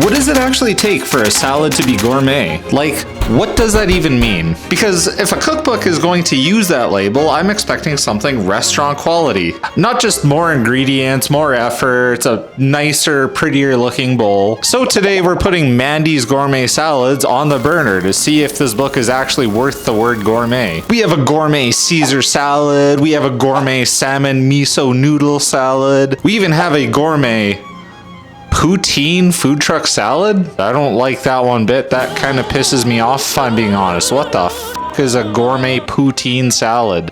What does it actually take for a salad to be gourmet? Like, what does that even mean? Because if a cookbook is going to use that label, I'm expecting something restaurant quality. Not just more ingredients, more effort, a nicer, prettier looking bowl. So today we're putting Mandy's gourmet salads on the burner to see if this book is actually worth the word gourmet. We have a gourmet Caesar salad, we have a gourmet salmon miso noodle salad, we even have a gourmet Poutine Food Truck Salad? I don't like that one bit. That kind of pisses me off if I'm being honest. What the f is a gourmet poutine salad?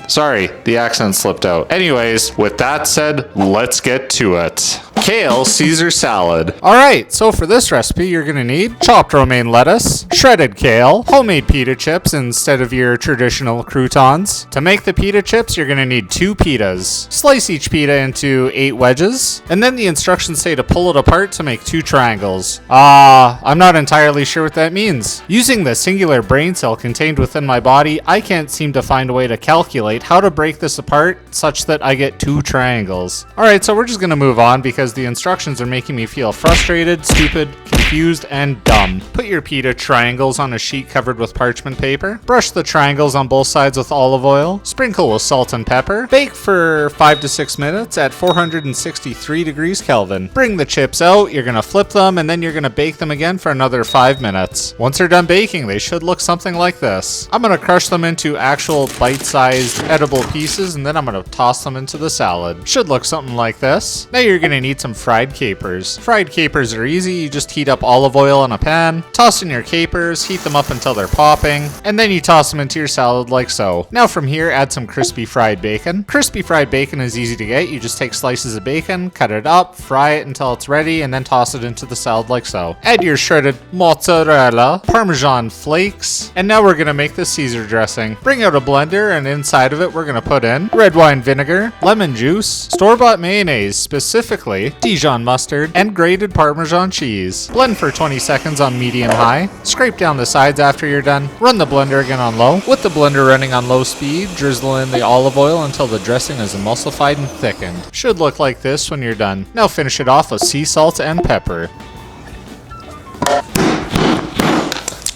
Sorry, the accent slipped out. Anyways, with that said, let's get to it. Kale Caesar Salad. Alright, so for this recipe, you're gonna need chopped romaine lettuce, shredded kale, homemade pita chips instead of your traditional croutons. To make the pita chips, you're gonna need 2 pitas. Slice each pita into 8 wedges, and then the instructions say to pull it apart to make 2 triangles. I'm not entirely sure what that means. Using the singular brain cell contained within my body, I can't seem to find a way to calculate how to break this apart such that I get 2 triangles. Alright, so we're just gonna move on because the instructions are making me feel frustrated, stupid, confused, and dumb. Put your pita triangles on a sheet covered with parchment paper. Brush the triangles on both sides with olive oil. Sprinkle with salt and pepper. Bake for 5 to 6 minutes at 463 degrees Kelvin. Bring the chips out, you're gonna flip them, and then you're gonna bake them again for another 5 minutes. Once they're done baking, they should look something like this. I'm gonna crush them into actual bite-sized edible pieces, and then I'm gonna toss them into the salad. Should look something like this. Now you're gonna need some fried capers. Fried capers are easy. You just heat up olive oil in a pan, toss in your capers, heat them up until they're popping, and then you toss them into your salad like so. Now from here, add some crispy fried bacon. Crispy fried bacon is easy to get. You just take slices of bacon, cut it up, fry it until it's ready, and then toss it into the salad like so. Add your shredded mozzarella, Parmesan flakes, and now we're gonna make the Caesar dressing. Bring out a blender, and inside of it, we're gonna put in red wine vinegar, lemon juice, store-bought mayonnaise, specifically Dijon mustard, and grated Parmesan cheese. Blend for 20 seconds on medium-high. Scrape down the sides after you're done. Run the blender again on low. With the blender running on low speed, drizzle in the olive oil until the dressing is emulsified and thickened. Should look like this when you're done. Now finish it off with sea salt and pepper.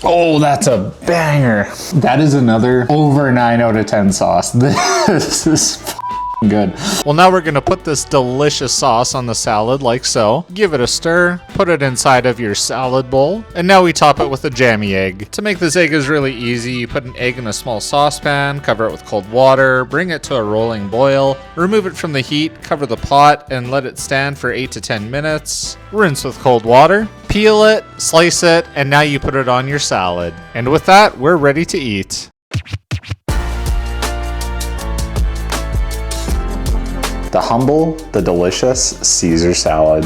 Oh, that's a banger. That is another over 9 out of 10 sauce. This is good. Well, now we're gonna put this delicious sauce on the salad like so. Give it a stir, put it inside of your salad bowl, and now we top it with a jammy egg. To make this egg is really easy. You put an egg in a small saucepan, cover it with cold water, bring it to a rolling boil, remove it from the heat, cover the pot, and let it stand for 8 to 10 minutes. Rinse with cold water, peel it, slice it, and now you put it on your salad. And with that, we're ready to eat. The humble, the delicious Caesar salad.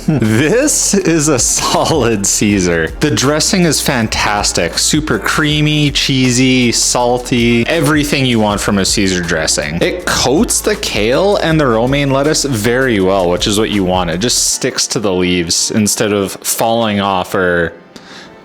This is a solid Caesar. The dressing is fantastic. Super creamy, cheesy, salty, everything you want from a Caesar dressing. It coats the kale and the romaine lettuce very well, which is what you want. It just sticks to the leaves instead of falling off or...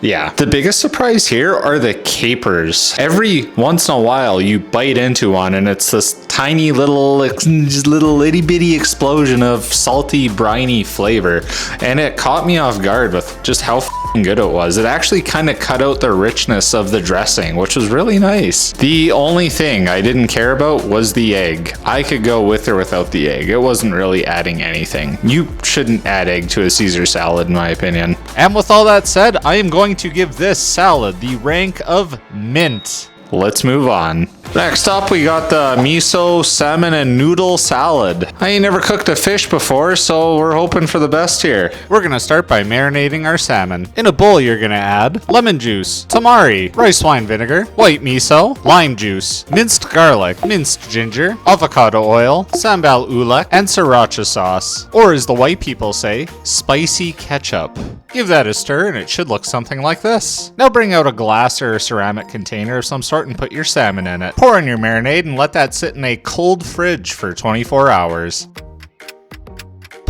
Yeah, the biggest surprise here are the capers. Every once in a while you bite into one and it's this tiny little itty bitty explosion of salty, briny flavor. And it caught me off guard with just how good it was. It actually kind of cut out the richness of the dressing, which was really nice. The only thing I didn't care about was the egg. I could go with or without the egg. It wasn't really adding anything. You shouldn't add egg to a Caesar salad, in my opinion. And with all that said, I am going to give this salad the rank of mint. Let's move on. Next up, we got the miso, salmon, and noodle salad. I ain't never cooked a fish before, so we're hoping for the best here. We're gonna start by marinating our salmon. In a bowl, you're gonna add lemon juice, tamari, rice wine vinegar, white miso, lime juice, minced garlic, minced ginger, avocado oil, sambal ulek, and sriracha sauce. Or as the white people say, spicy ketchup. Give that a stir and it should look something like this. Now bring out a glass or a ceramic container of some sort and put your salmon in it. Pour in your marinade and let that sit in a cold fridge for 24 hours.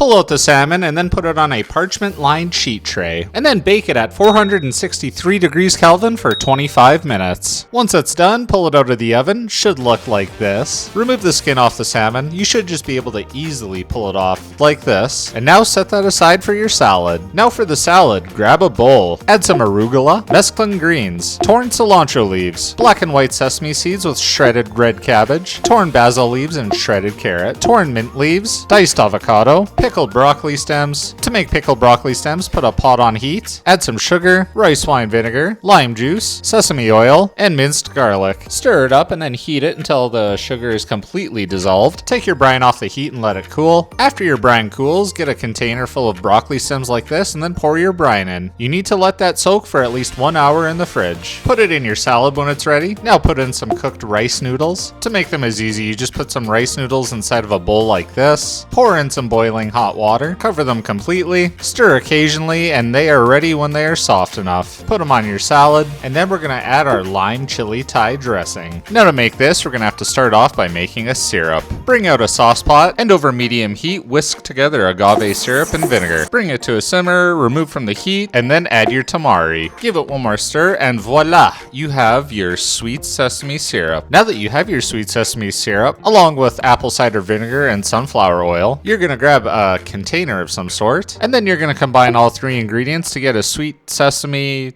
Pull out the salmon and then put it on a parchment-lined sheet tray, and then bake it at 463 degrees Kelvin for 25 minutes. Once it's done, pull it out of the oven. Should look like this. Remove the skin off the salmon. You should just be able to easily pull it off like this. And now set that aside for your salad. Now for the salad, grab a bowl. Add some arugula, mesclun greens, torn cilantro leaves, black and white sesame seeds with shredded red cabbage, torn basil leaves and shredded carrot, torn mint leaves, diced avocado, pickled broccoli stems. To make pickled broccoli stems, put a pot on heat, add some sugar, rice wine vinegar, lime juice, sesame oil, and minced garlic. Stir it up and then heat it until the sugar is completely dissolved. Take your brine off the heat and let it cool. After your brine cools, get a container full of broccoli stems like this and then pour your brine in. You need to let that soak for at least 1 hour in the fridge. Put it in your salad when it's ready. Now put in some cooked rice noodles. To make them as easy, you just put some rice noodles inside of a bowl like this. Pour in some boiling hot water. Cover them completely. Stir occasionally and they are ready when they are soft enough. Put them on your salad and then we're going to add our lime chili Thai dressing. Now to make this, we're going to have to start off by making a syrup. Bring out a sauce pot and over medium heat, whisk together agave syrup and vinegar. Bring it to a simmer, remove from the heat, and then add your tamari. Give it one more stir and voila, you have your sweet sesame syrup. Now that you have your sweet sesame syrup, along with apple cider vinegar and sunflower oil, you're going to grab a container of some sort, and then you're going to combine all three ingredients to get a sweet sesame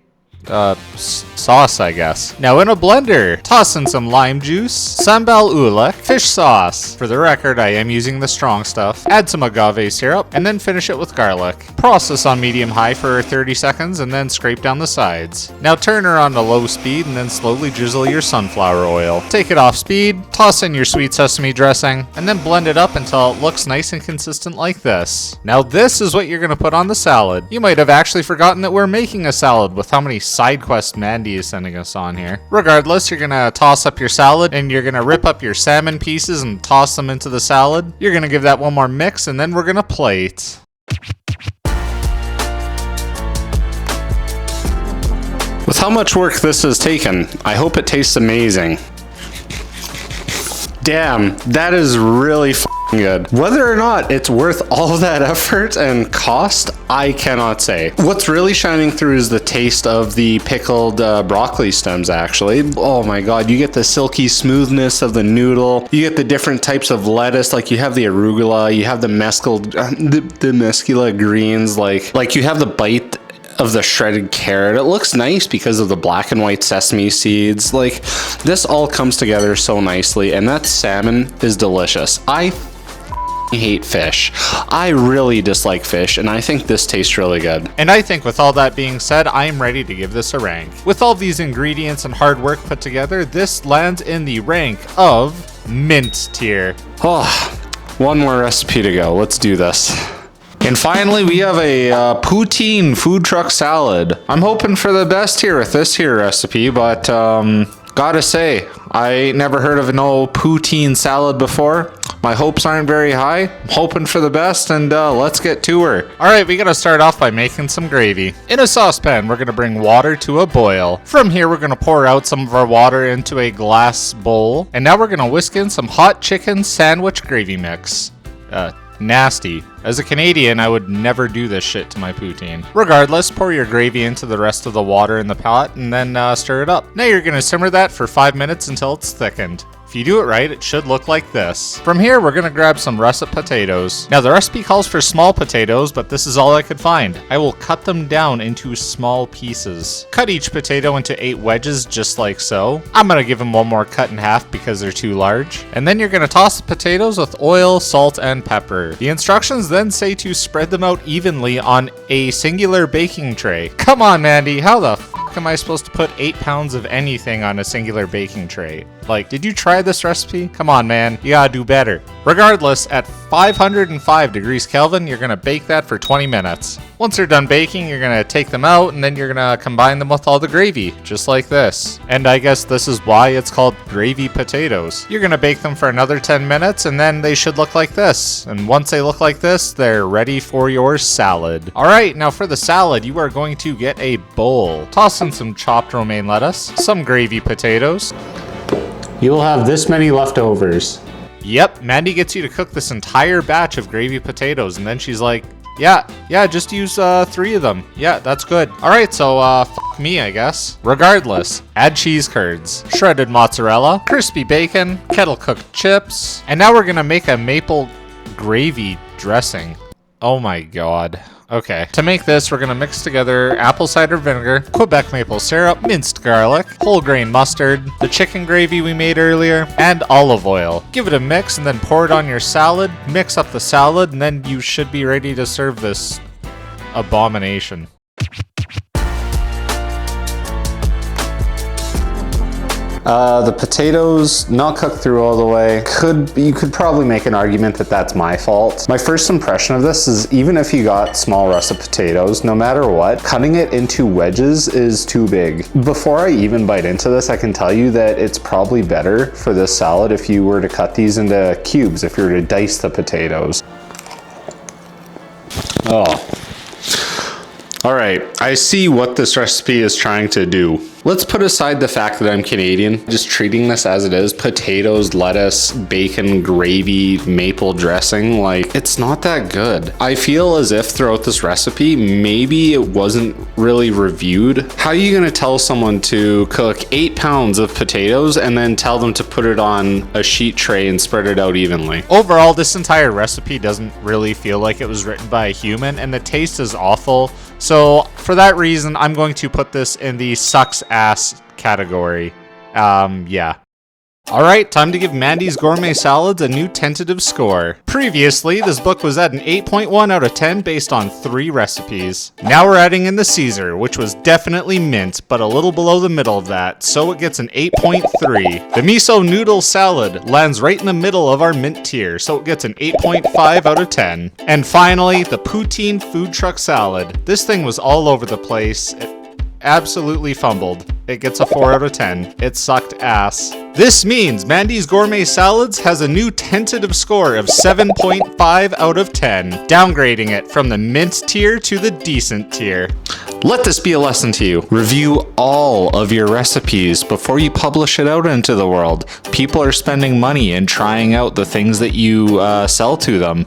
sauce, I guess. Now in a blender, toss in some lime juice, sambal ulek, fish sauce. For the record, I am using the strong stuff. Add some agave syrup, and then finish it with garlic. Process on medium-high for 30 seconds, and then scrape down the sides. Now turn her on to low speed, and then slowly drizzle your sunflower oil. Take it off speed, toss in your sweet sesame dressing, and then blend it up until it looks nice and consistent like this. Now this is what you're going to put on the salad. You might have actually forgotten that we're making a salad with how many side quest Mandy is sending us on here. Regardless, you're gonna toss up your salad and you're gonna rip up your salmon pieces and toss them into the salad. You're gonna give that one more mix and then we're gonna plate. With how much work this has taken, I hope it tastes amazing. Damn, that is really good. Whether or not it's worth all of that effort and cost, I cannot say. What's really shining through is the taste of the pickled broccoli stems, actually. Oh my god, you get the silky smoothness of the noodle. You get the different types of lettuce, like you have the arugula, you have the mescula greens, like you have the bite of the shredded carrot. It looks nice because of the black and white sesame seeds. Like, this all comes together so nicely, and that salmon is delicious. I hate fish. I really dislike fish, and I think this tastes really good. And I think with all that being said, I am ready to give this a rank. With all these ingredients and hard work put together, this lands in the rank of mint tier. Oh, one more recipe to go. Let's do this. And finally, we have a Poutine Food Truck Salad. I'm hoping for the best here with this here recipe, but gotta say, I never heard of no poutine salad before. My hopes aren't very high. I'm hoping for the best, and let's get to her. Alright, we gotta start off by making some gravy. In a saucepan, we're gonna bring water to a boil. From here, we're gonna pour out some of our water into a glass bowl. And now we're gonna whisk in some hot chicken sandwich gravy mix. Nasty. As a Canadian, I would never do this shit to my poutine. Regardless, pour your gravy into the rest of the water in the pot and then stir it up. Now you're gonna simmer that for 5 minutes until it's thickened. If you do it right, it should look like this. From here, we're gonna grab some russet potatoes. Now the recipe calls for small potatoes, but this is all I could find. I will cut them down into small pieces. Cut each potato into 8 wedges just like so. I'm gonna give them one more cut in half because they're too large. And then you're gonna toss the potatoes with oil, salt, and pepper. The instructions then say to spread them out evenly on a singular baking tray. Come on, Mandy, how the f am I supposed to put 8 pounds of anything on a singular baking tray? Like, did you try this recipe? Come on, man, you gotta do better. Regardless, at 505 degrees Kelvin, you're gonna bake that for 20 minutes. Once they're done baking, you're gonna take them out and then you're gonna combine them with all the gravy, just like this. And I guess this is why it's called gravy potatoes. You're gonna bake them for another 10 minutes and then they should look like this. And once they look like this, they're ready for your salad. All right, now for the salad, you are going to get a bowl. Toss in some chopped romaine lettuce, some gravy potatoes. You will have this many leftovers. Yep, Mandy gets you to cook this entire batch of gravy potatoes, and then she's like, yeah, just use 3 of them. Yeah, that's good. All right, so fuck me, I guess. Regardless, add cheese curds, shredded mozzarella, crispy bacon, kettle cooked chips, and now we're gonna make a maple gravy dressing. Oh my god. Okay, to make this, we're gonna mix together apple cider vinegar, Quebec maple syrup, minced garlic, whole grain mustard, the chicken gravy we made earlier, and olive oil. Give it a mix and then pour it on your salad, mix up the salad, and then you should be ready to serve this abomination. The potatoes not cooked through all the way. You could probably make an argument that that's my fault. My first impression of this is even if you got small russet potatoes, no matter what, cutting it into wedges is too big. Before I even bite into this, I can tell you that it's probably better for this salad if you were to cut these into cubes, if you were to dice the potatoes. Oh. All right, I see what this recipe is trying to do. Let's put aside the fact that I'm Canadian, just treating this as it is, potatoes, lettuce, bacon, gravy, maple dressing, like, it's not that good. I feel as if throughout this recipe, maybe it wasn't really reviewed. How are you gonna tell someone to cook 8 pounds of potatoes and then tell them to put it on a sheet tray and spread it out evenly? Overall, this entire recipe doesn't really feel like it was written by a human, and the taste is awful. So for that reason, I'm going to put this in the sucks ass category. Yeah. Alright, time to give Mandy's Gourmet Salads a new tentative score. Previously, this book was at an 8.1 out of 10 based on 3 recipes. Now we're adding in the Caesar, which was definitely mint, but a little below the middle of that, so it gets an 8.3. The Miso Noodle Salad lands right in the middle of our mint tier, so it gets an 8.5 out of 10. And finally, the Poutine Food Truck Salad. This thing was all over the place. It absolutely fumbled. It gets a 4 out of 10. It sucked ass. This means Mandy's Gourmet Salads has a new tentative score of 7.5 out of 10, downgrading it from the mint tier to the decent tier. Let this be a lesson to you. Review all of your recipes before you publish it out into the world. People are spending money and trying out the things that you sell to them.